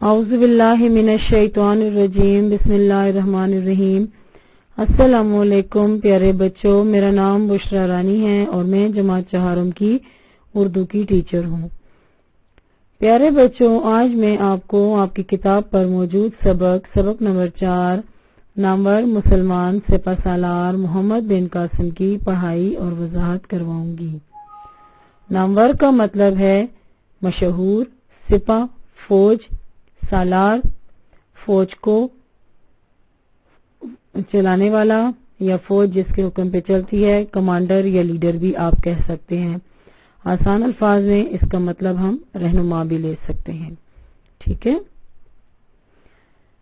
اعوذ باللہ من الشیطان الرجیم بسم اللہ الرحمن الرحیم۔ السلام علیکم پیارے بچوں، میرا نام بشرا رانی ہے اور میں جماعت چہارم کی اردو کی ٹیچر ہوں۔ پیارے بچوں، آج میں آپ کو آپ کی کتاب پر موجود سبق نمبر 4 نامور مسلمان سپہ سالار محمد بن قاسم کی پڑھائی اور وضاحت کرواؤں گی۔ نامور کا مطلب ہے مشہور، سپہ فوج، سالار فوج کو چلانے والا یا فوج جس کے حکم پہ چلتی ہے، کمانڈر یا لیڈر بھی آپ کہہ سکتے ہیں۔ آسان الفاظ میں اس کا مطلب ہم رہنما بھی لے سکتے ہیں، ٹھیک ہے۔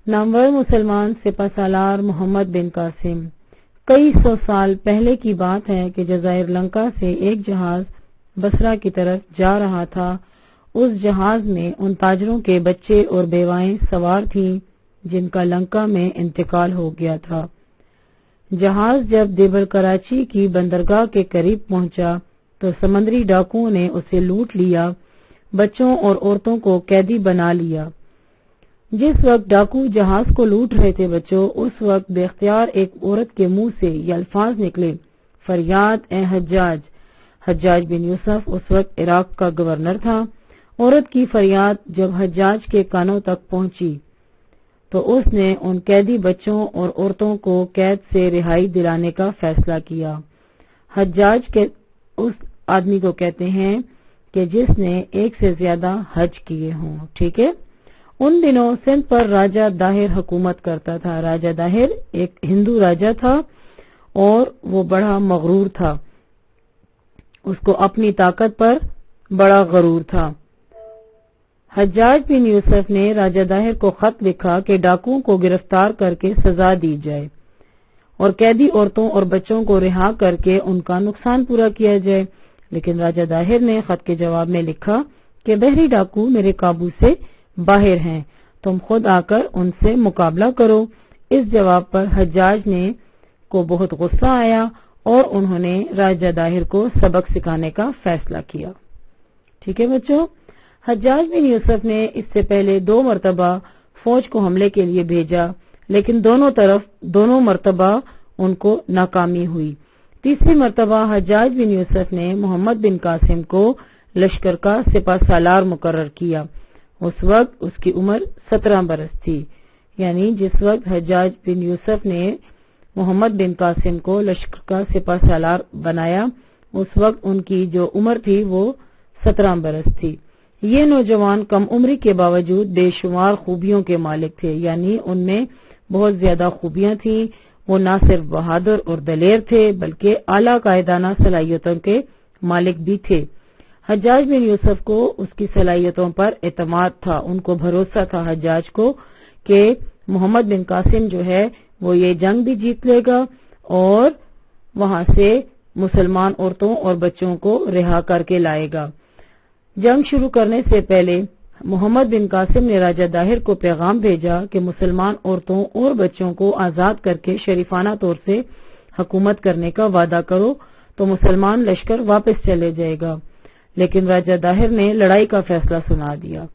نامور مسلمان سپہ سالار محمد بن قاسم۔ کئی سو سال پہلے کی بات ہے کہ جزائر لنکا سے ایک جہاز بصرہ کی طرف جا رہا تھا۔ اس جہاز میں ان تاجروں کے بچے اور بیوائیں سوار تھیں جن کا لنکا میں انتقال ہو گیا تھا۔ جہاز جب دیبل کراچی کی بندرگاہ کے قریب پہنچا تو سمندری ڈاکوؤں نے اسے لوٹ لیا، بچوں اور عورتوں کو قیدی بنا لیا۔ جس وقت ڈاکو جہاز کو لوٹ رہے تھے بچوں، اس وقت بے اختیار ایک عورت کے منہ سے یہ الفاظ نکلے، فریاد اے حجاج۔ حجاج بن یوسف اس وقت عراق کا گورنر تھا۔ عورت کی فریاد جب حجاج کے کانوں تک پہنچی تو اس نے ان قیدی بچوں اور عورتوں کو قید سے رہائی دلانے کا فیصلہ کیا۔ حجاج کے اس آدمی کو کہتے ہیں کہ جس نے ایک سے زیادہ حج کیے ہوں، ٹھیک ہے۔ ان دنوں سندھ پر راجہ داہر حکومت کرتا تھا۔ راجہ داہر ایک ہندو راجہ تھا اور وہ بڑا مغرور تھا، اس کو اپنی طاقت پر بڑا غرور تھا۔ حجاج بن یوسف نے راجہ داہر کو خط لکھا کہ ڈاکوؤں کو گرفتار کر کے سزا دی جائے اور قیدی عورتوں اور بچوں کو رہا کر کے ان کا نقصان پورا کیا جائے، لیکن راجہ داہر نے خط کے جواب میں لکھا کہ بحری ڈاکو میرے قابو سے باہر ہیں، تم خود آ کر ان سے مقابلہ کرو۔ اس جواب پر حجاج نے کو بہت غصہ آیا اور انہوں نے راجہ داہر کو سبق سکھانے کا فیصلہ کیا، ٹھیک ہے بچوں۔ حجاج بن یوسف نے اس سے پہلے 2 مرتبہ فوج کو حملے کے لیے بھیجا، لیکن دونوں مرتبہ ان کو ناکامی ہوئی۔ تیسری مرتبہ حجاج بن یوسف نے محمد بن قاسم کو لشکر کا سپہ سالار مقرر کیا۔ اس وقت اس کی عمر 17 برس تھی، یعنی جس وقت حجاج بن یوسف نے محمد بن قاسم کو لشکر کا سپہ سالار بنایا، اس وقت ان کی جو عمر تھی وہ 17 برس تھی۔ یہ نوجوان کم عمری کے باوجود بے شمار خوبیوں کے مالک تھے، یعنی ان میں بہت زیادہ خوبیاں تھیں۔ وہ نہ صرف بہادر اور دلیر تھے بلکہ اعلیٰ قائدانہ صلاحیتوں کے مالک بھی تھے۔ حجاج بن یوسف کو اس کی صلاحیتوں پر اعتماد تھا، ان کو بھروسہ تھا حجاج کو کہ محمد بن قاسم جو ہے وہ یہ جنگ بھی جیت لے گا اور وہاں سے مسلمان عورتوں اور بچوں کو رہا کر کے لائے گا۔ جنگ شروع کرنے سے پہلے محمد بن قاسم نے راجہ داہر کو پیغام بھیجا کہ مسلمان عورتوں اور بچوں کو آزاد کر کے شریفانہ طور سے حکومت کرنے کا وعدہ کرو تو مسلمان لشکر واپس چلے جائے گا، لیکن راجہ داہر نے لڑائی کا فیصلہ سنا دیا،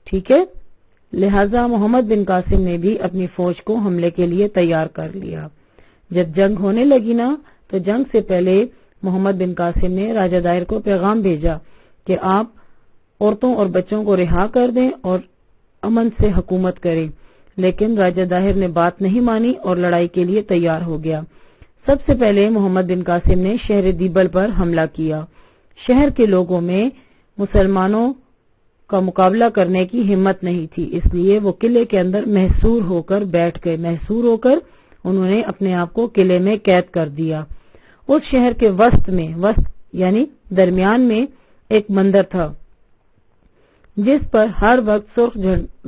ٹھیک ہے۔ لہذا محمد بن قاسم نے بھی اپنی فوج کو حملے کے لیے تیار کر لیا۔ جب جنگ ہونے لگی نا تو جنگ سے پہلے محمد بن قاسم نے راجہ داہر کو پیغام بھیجا کہ آپ عورتوں اور بچوں کو رہا کر دیں اور امن سے حکومت کریں، لیکن راجہ داہر نے بات نہیں مانی اور لڑائی کے لیے تیار ہو گیا۔ سب سے پہلے محمد بن قاسم نے شہر دیبل پر حملہ کیا۔ شہر کے لوگوں میں مسلمانوں کا مقابلہ کرنے کی ہمت نہیں تھی، اس لیے وہ قلعے کے اندر محصور ہو کر بیٹھ گئے۔ محصور ہو کر انہوں نے اپنے آپ کو قلعے میں قید کر دیا۔ اس شہر کے وسط یعنی درمیان میں ایک مندر تھا جس پر ہر وقت سرخ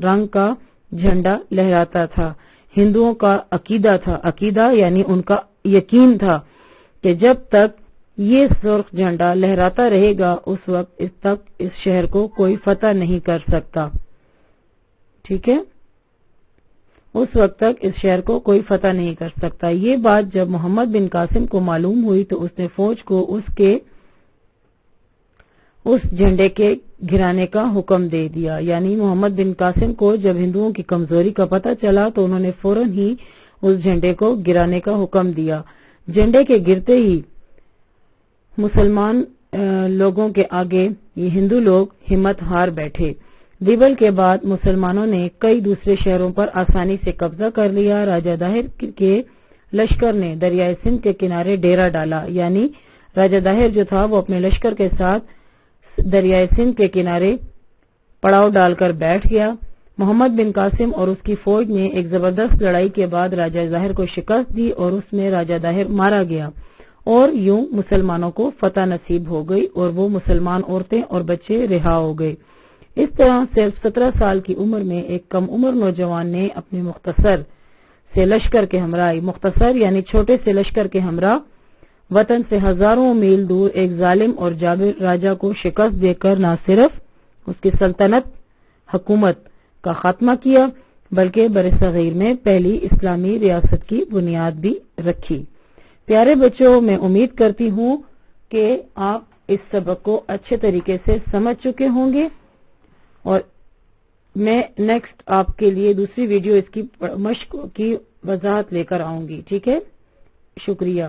رنگ کا جھنڈا لہراتا تھا۔ ہندوؤں کا عقیدہ یعنی ان کا یقین تھا کہ جب تک یہ سرخ جھنڈا لہراتا رہے گا اس وقت اس شہر کو کوئی فتح نہیں کر سکتا، ٹھیک ہے۔ اس وقت تک اس شہر کو کوئی فتح نہیں کر سکتا۔ یہ بات جب محمد بن قاسم کو معلوم ہوئی تو اس نے فوج کو اس جھنڈے کے گرانے کا حکم دے دیا. یعنی محمد بن قاسم کو جب ہندوؤں کی کمزوری کا پتہ چلا تو انہوں نے فوراً ہی اس جھنڈے کو گرانے کا حکم دیا. جھنڈے کے گرتے ہی مسلمان لوگوں کے آگے یہ ہندو لوگ ہمت ہار بیٹھے. دیول کے بعد مسلمانوں نے کئی دوسرے شہروں پر آسانی سے قبضہ کر لیا. راجہ داہر کے لشکر نے دریائے سندھ کے کنارے ڈیرا ڈالا. یعنی راجہ داہر جو تھا وہ اپنے لشکر کے ساتھ دریائے سندھ کے کنارے پڑاؤ ڈال کر بیٹھ گیا. محمد بن قاسم اور اس کی فوج نے ایک زبردست لڑائی کے بعد راجہ داہر کو شکست دی اور اس میں راجہ داہر مارا گیا اور یوں مسلمانوں کو فتح نصیب ہو گئی اور وہ مسلمان عورتیں اور بچے رہا ہو گئے. اس طرح صرف 17 سال کی عمر میں ایک کم عمر نوجوان نے اپنے مختصر یعنی چھوٹے سے لشکر کے ہمراہ وطن سے ہزاروں میل دور ایک ظالم اور جابر راجہ کو شکست دے کر نہ صرف اس کی سلطنت حکومت کا خاتمہ کیا بلکہ برصغیر میں پہلی اسلامی ریاست کی بنیاد بھی رکھی. پیارے بچوں، میں امید کرتی ہوں کہ آپ اس سبق کو اچھے طریقے سے سمجھ چکے ہوں گے اور میں نیکسٹ آپ کے لیے دوسری ویڈیو اس کی مشق کی وضاحت لے کر آؤں گی. ٹھیک ہے، شکریہ.